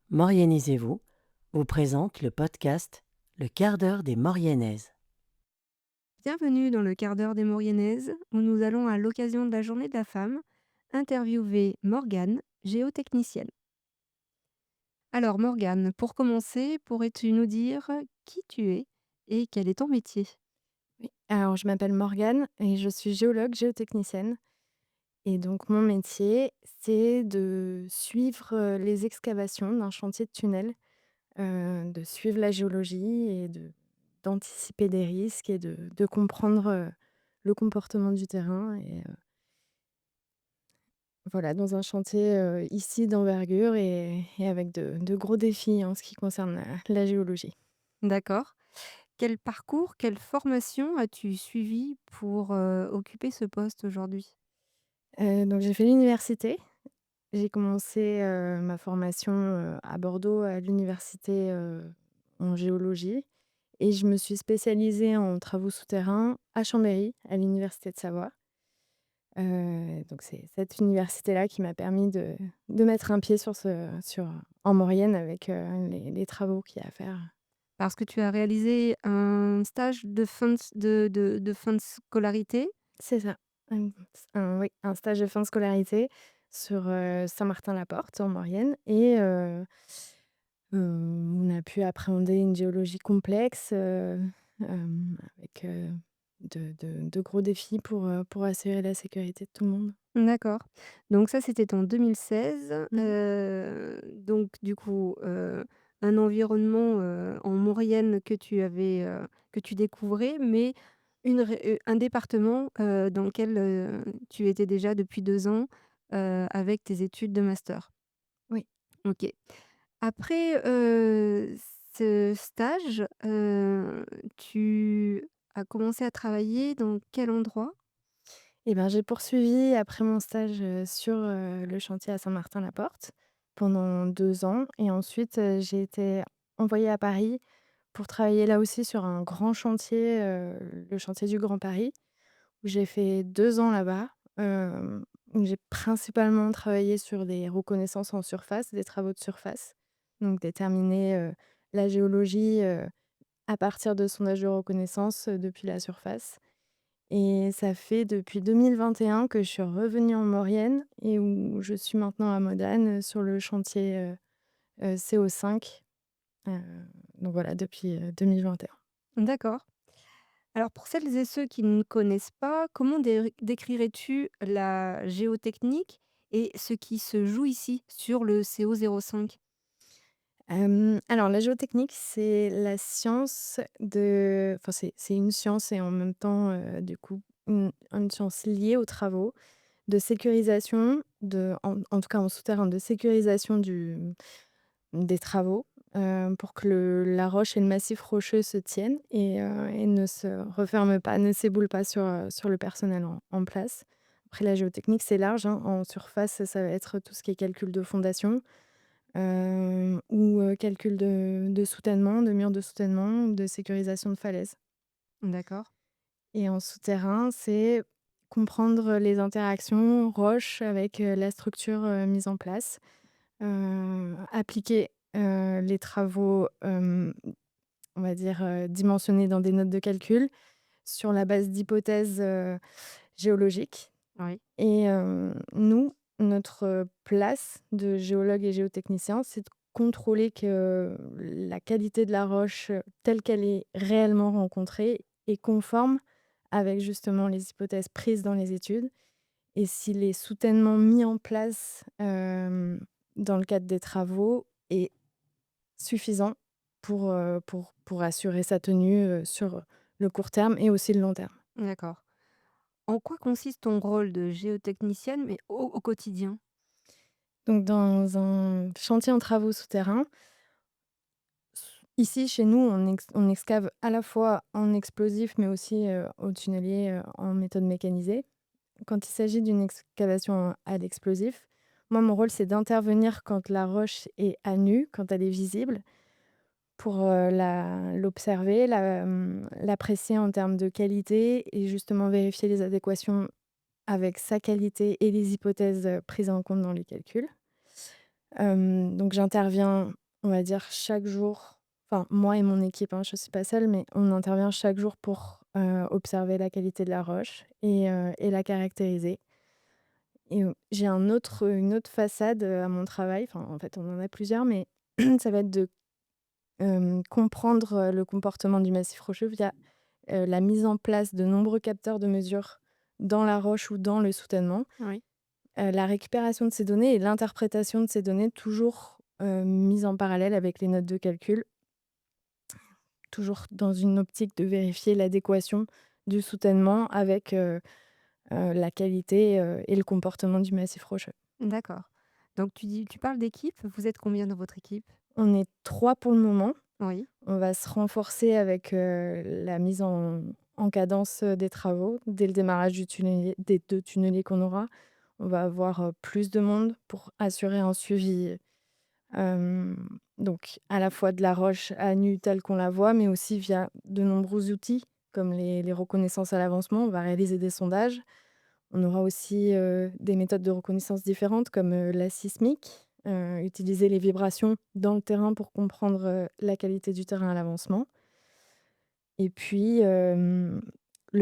Maurianisez-vous vous présente le podcast Le quart d'heure des Mauriennaises. Bienvenue dans le quart d'heure des Mauriennaises, où nous allons, à l'occasion de la Journée de la femme, interviewer Morgane, géotechnicienne. Alors Morgane, pour commencer, pourrais-tu nous dire qui tu es et quel est ton métier? Oui, alors je m'appelle Morgane et je suis géologue géotechnicienne et donc mon métier, c'est de suivre, les excavations d'un chantier de tunnel, de suivre la géologie et d'anticiper des risques et de comprendre, le comportement du terrain et voilà, dans un chantier, ici d'envergure et avec de gros défis en ce qui concerne la géologie. D'accord. Quel parcours, quelle formation as-tu suivi pour occuper ce poste aujourd'hui? Donc j'ai fait l'université. J'ai commencé, ma formation, à Bordeaux, à l'université, en géologie et je me suis spécialisée en travaux souterrains à Chambéry, à l'université de Savoie. Donc c'est cette université-là qui m'a permis de mettre un pied en Maurienne avec, les travaux qu'il y a à faire. Parce que tu as réalisé un stage de fin de scolarité. C'est ça, oui, un stage de fin de scolarité sur, Saint-Martin-la-Porte en Maurienne et on a pu appréhender une géologie complexe, avec, de gros défis pour assurer la sécurité de tout le monde. D'accord. Donc ça, c'était en 2016. Mmh. Donc du coup, un environnement, en Maurienne que tu découvrais, mais un département, dans lequel, tu étais déjà depuis 2 ans, avec tes études de master. Oui. OK. Après, ce stage, tu as commencé à travailler dans quel endroit? Et ben, j'ai poursuivi après mon stage, sur, le chantier à Saint-Martin-la-Porte pendant 2 ans et ensuite, j'ai été envoyée à Paris pour travailler là aussi sur un grand chantier, le chantier du Grand Paris, où j'ai fait 2 ans là-bas, où j'ai principalement travaillé sur des reconnaissances en surface, des travaux de surface. Donc déterminer, la géologie, à partir de sondages de reconnaissance, depuis la surface et ça fait depuis 2021 que je suis revenue en Maurienne et où je suis maintenant à Modane, sur le chantier, CO5, heu, donc voilà depuis, 2021. D'accord. Alors pour celles et ceux qui ne connaissent pas, comment décrirais-tu la géotechnique et ce qui se joue ici sur le CO05? Alors la géotechnique, c'est la science enfin c'est une science et en même temps, du coup, une science liée aux travaux de sécurisation en tout cas en souterrain, de sécurisation des travaux, pour que la roche et le massif rocheux se tiennent et ne se referment pas, ne s'éboulent pas sur le personnel en place. Après la géotechnique, c'est large, hein. En surface, ça va être tout ce qui est calcul de fondation, ou calcul de soutènement, de murs de soutènement ou de sécurisation de falaises. D'accord. Et en souterrain, c'est comprendre les interactions roches avec, la structure, mise en place, appliquer, les travaux, on va dire, dimensionnés dans des notes de calcul sur la base d'hypothèses, géologiques Oui. et nous, notre place de géologue et géotechnicien, c'est de contrôler que la qualité de la roche, telle qu'elle est réellement rencontrée, est conforme avec justement les hypothèses prises dans les études et si les soutènements mis en place, dans le cadre des travaux est suffisant pour assurer sa tenue, sur le court terme et aussi le long terme. D'accord. En quoi consiste ton rôle de géotechnicienne, mais au quotidien? Donc dans un chantier en travaux souterrains, ici chez nous, on excave à la fois en explosif, mais aussi, au tunnelier, en méthode mécanisée. Quand il s'agit d'une excavation à l'explosif, moi mon rôle c'est d'intervenir quand la roche est à nu, quand elle est visible, pour, l'observer, l'apprécier en termes de qualité et justement vérifier les adéquations avec sa qualité et les hypothèses, prises en compte dans les calculs. Donc j'interviens, on va dire chaque jour, enfin moi et mon équipe, hein, je suis pas seule, mais on intervient chaque jour pour, observer la qualité de la roche et la caractériser. Et j'ai une autre façade, à mon travail, enfin en fait on en a plusieurs, mais ça va être de, comprendre, le comportement du massif rocheux via, la mise en place de nombreux capteurs de mesure dans la roche ou dans le soutènement. Oui. La récupération de ces données et l'interprétation de ces données toujours, mises en parallèle avec les notes de calcul, toujours dans une optique de vérifier l'adéquation du soutènement avec, la qualité, et le comportement du massif rocheux. D'accord. Donc tu parles d'équipe, vous êtes combien dans votre équipe? On est 3 pour le moment. Oui, On va se renforcer avec, la mise en cadence, des travaux. Dès le démarrage du tunnelier des 2 tunneliers qu'on aura, on va avoir, plus de monde pour assurer un suivi. Donc à la fois de la roche à nu telle qu'on la voit, mais aussi via de nombreux outils comme les reconnaissances à l'avancement. On va réaliser des sondages. On aura aussi, des méthodes de reconnaissance différentes comme, la sismique, utiliser les vibrations dans le terrain pour comprendre, la qualité du terrain à l'avancement et puis, le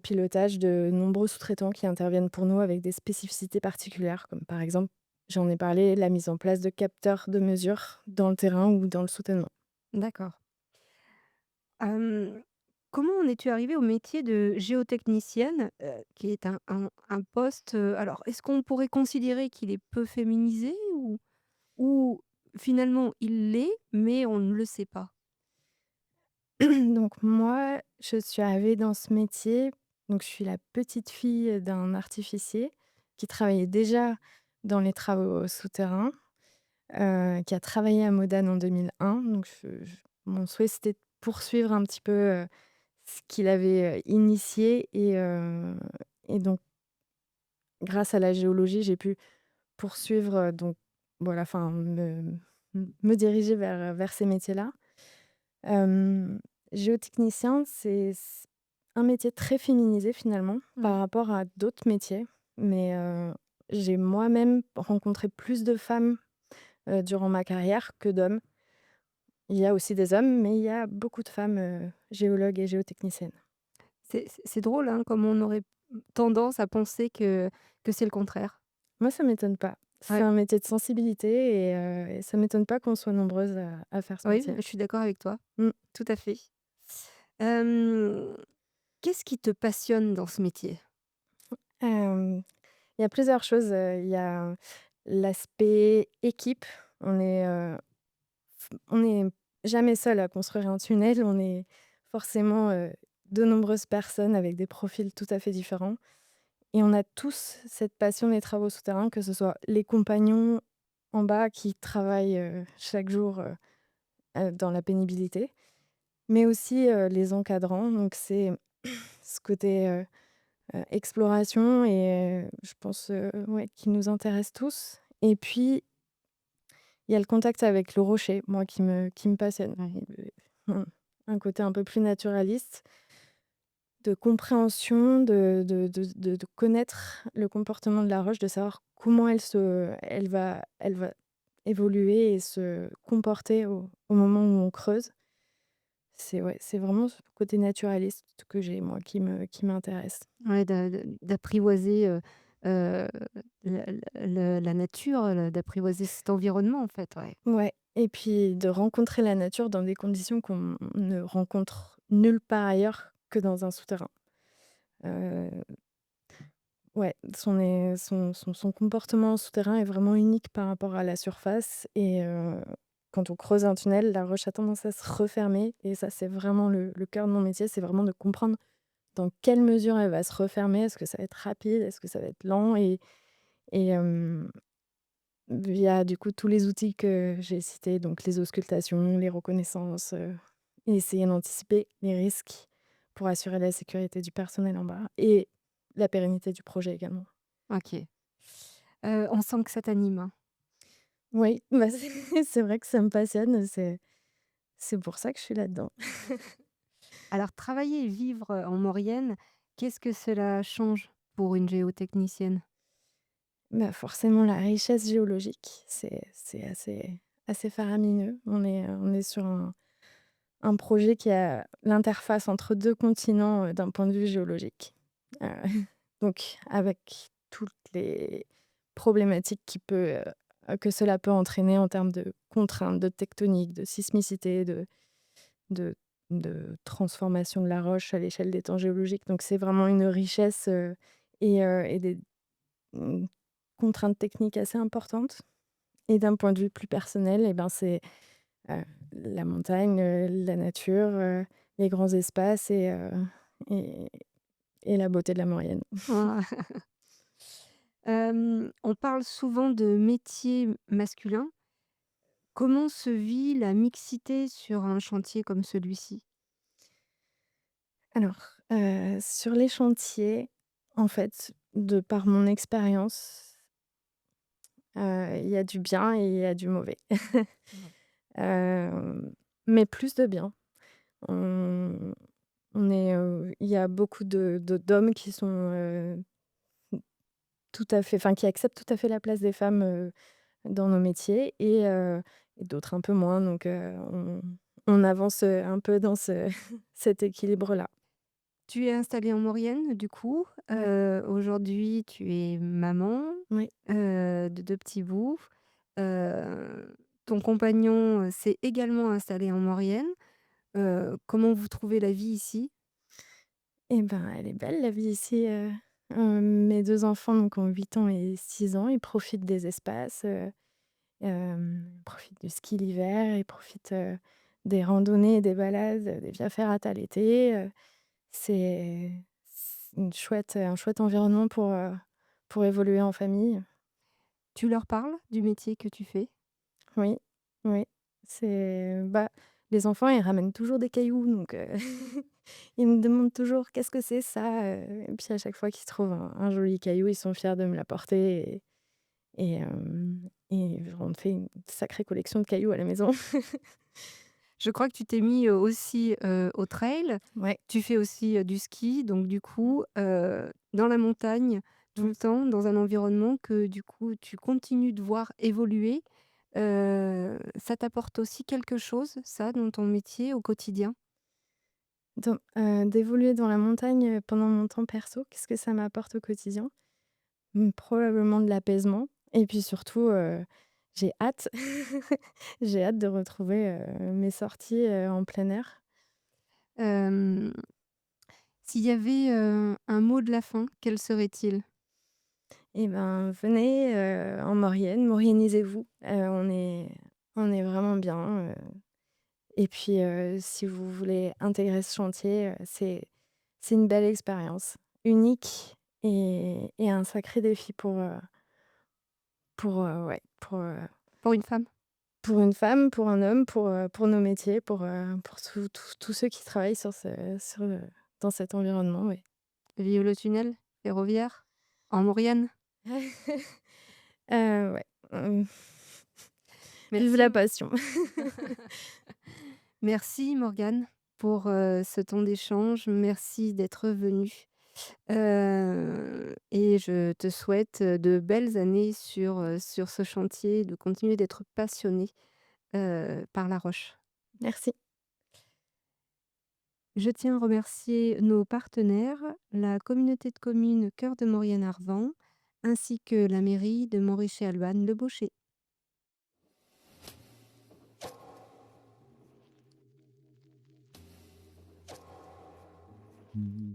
pilotage de nombreux sous-traitants qui interviennent pour nous avec des spécificités particulières comme par exemple, j'en ai parlé, la mise en place de capteurs de mesure dans le terrain ou dans le soutènement. d'accord. Hem, Comment en es-tu arrivée au métier de géotechnicienne, qui est un poste, alors est-ce qu'on pourrait considérer qu'il est peu féminisé ou finalement il l'est, mais on ne le sait pas? Donc moi, je suis arrivée dans ce métier, donc je suis la petite fille d'un artificier qui travaillait déjà dans les travaux souterrains, qui a travaillé à Modane en 2001. Donc mon souhait, c'était de poursuivre un petit peu, ce qu'il avait, initié et donc grâce à la géologie, j'ai pu poursuivre, donc voilà, enfin me diriger vers ces métiers-là. Hem, Géotechnicien, c'est un métier très féminisé finalement par Mmh. rapport à d'autres métiers, mais j'ai moi-même rencontré plus de femmes, durant ma carrière que d'hommes. Il y a aussi des hommes, mais il y a beaucoup de femmes, géologues et géotechniciennes. C'est drôle, hein, comme on aurait tendance à penser que c'est le contraire. Moi, ça m'étonne pas. C'est Ouais, un métier de sensibilité et ça m'étonne pas qu'on soit nombreuses à faire ce oui, métier. je suis d'accord avec toi, Mmh. tout à fait. Hem, Qu'est-ce qui te passionne dans ce métier? Hem, il y a plusieurs choses, il y a l'aspect équipe. On est, on n'est jamais seul à construire un tunnel, on est forcément, de nombreuses personnes avec des profils tout à fait différents et on a tous cette passion des travaux souterrains, que ce soit les compagnons en bas qui travaillent, chaque jour, dans la pénibilité, mais aussi, les encadrants. Donc c'est ce côté, exploration et je pense, ouais, qui nous intéresse tous et puis il y a le contact avec le rocher, moi, qui me passionne. Ouais. Mmh, un côté un peu plus naturaliste, de compréhension, de connaître le comportement de la roche, de savoir comment elle va évoluer et se comporter au moment où on creuse. C'est ouais, c'est vraiment ce côté naturaliste que j'ai, moi, qui m'intéresse. Ouais, d'apprivoiser, heu, la nature, d'apprivoiser cet environnement, en fait, ouais. Ouais et puis de rencontrer la nature dans des conditions qu'on ne rencontre nulle part ailleurs que dans un souterrain. Heu, ouais, son comportement souterrain est vraiment unique par rapport à la surface et quand on creuse un tunnel, la roche a tendance à se refermer et ça, c'est vraiment le cœur de mon métier, c'est vraiment de comprendre dans quelle mesure elle va se refermer. Est-ce que ça va être rapide? Est-ce que ça va être lent? Et via du coup tous les outils que j'ai cités, donc les auscultations, les reconnaissances, et essayer d'anticiper les risques pour assurer la sécurité du personnel en bas et la pérennité du projet également. OK. On sent que ça t'anime, hein. Oui, bah, c'est vrai que ça me passionne, c'est pour ça que je suis là-dedans. Alors travailler et vivre, en Maurienne, qu'est-ce que cela change pour une géotechnicienne? Bah, forcément la richesse géologique, c'est assez faramineux. On est sur un projet qui a l'interface entre 2 continents, d'un point de vue géologique. Heu, donc avec toutes les problématiques que cela peut entraîner en termes de contraintes, de tectonique, de sismicité, de transformation de la roche à l'échelle des temps géologiques. Donc c'est vraiment une richesse, et des, mmh, contraintes techniques assez importantes. Et d'un point de vue plus personnel, et ben, c'est la montagne, la nature, les grands espaces et et la beauté de la Maurienne. Ah. On parle souvent de métiers masculins. Comment se vit la mixité sur un chantier comme celui-ci? Alors, sur les chantiers, en fait, de par mon expérience, il y a du bien et il y a du mauvais. Ouais. Mais plus de bien. On il y a beaucoup d'hommes qui sont, tout à fait enfin, qui acceptent tout à fait la place des femmes, dans nos métiers et d'autres un peu moins donc on avance, un peu dans ce cet équilibre-là. Tu es installée en Maurienne, du coup. Ouais. Aujourd'hui, tu es maman, Oui. de 2 petits bouts. Ton compagnon, s'est également installé en Maurienne. Comment vous trouvez la vie ici? Et ben, elle est belle la vie ici, mes 2 enfants donc ont 8 ans et 6 ans. Ils profitent des espaces, ils profitent du ski l'hiver, ils profitent, des randonnées, des balades, des via ferrata l'été, c'est un chouette environnement pour évoluer en famille. Tu leur parles du métier que tu fais? Oui, oui, bah, les enfants, ils ramènent toujours des cailloux donc ils me demandent toujours: «Qu'est-ce que c'est ça?» Et puis à chaque fois qu'ils trouvent un joli caillou, ils sont fiers de me l'apporter et on fait une sacrée collection de cailloux à la maison. Je crois que tu t'es mis, aussi, au trail. Ouais. Tu fais aussi, du ski, donc du coup, dans la montagne, tout Mmh. le temps, dans un environnement que du coup tu continues de voir évoluer. Ça t'apporte aussi quelque chose, ça, dans ton métier au quotidien? D'évoluer dans la montagne, pendant mon temps perso, qu'est-ce que ça m'apporte au quotidien? Probablement de l'apaisement et puis surtout, j'ai hâte j'ai hâte de retrouver, mes sorties, en plein air. Hem, S'il y avait, un mot de la fin, quel serait-il? Et ben, venez, en Maurienne, maurianisez-vous, on est vraiment bien, et puis, si vous voulez intégrer ce chantier, c'est une belle expérience, unique et un sacré défi ouais, Pour une femme? pour une femme, pour un homme, pour nos métiers, pour tous ceux qui travaillent dans cet environnement, oui. Via le tunnel ferroviaire? En Maurienne? Ouais, mmh, vive Merci la m passion. Merci Morgane pour, ce temps d'échange. Merci d'être venue, et je te souhaite, de belles années sur ce chantier, de continuer d'être passionnée, par la roche. Merci. Je tiens à remercier nos partenaires, la communauté de communes Cœur de Maurienne-Arvan, ainsi que la mairie de Montrichet-Albanne-le-Baucher. Mmh.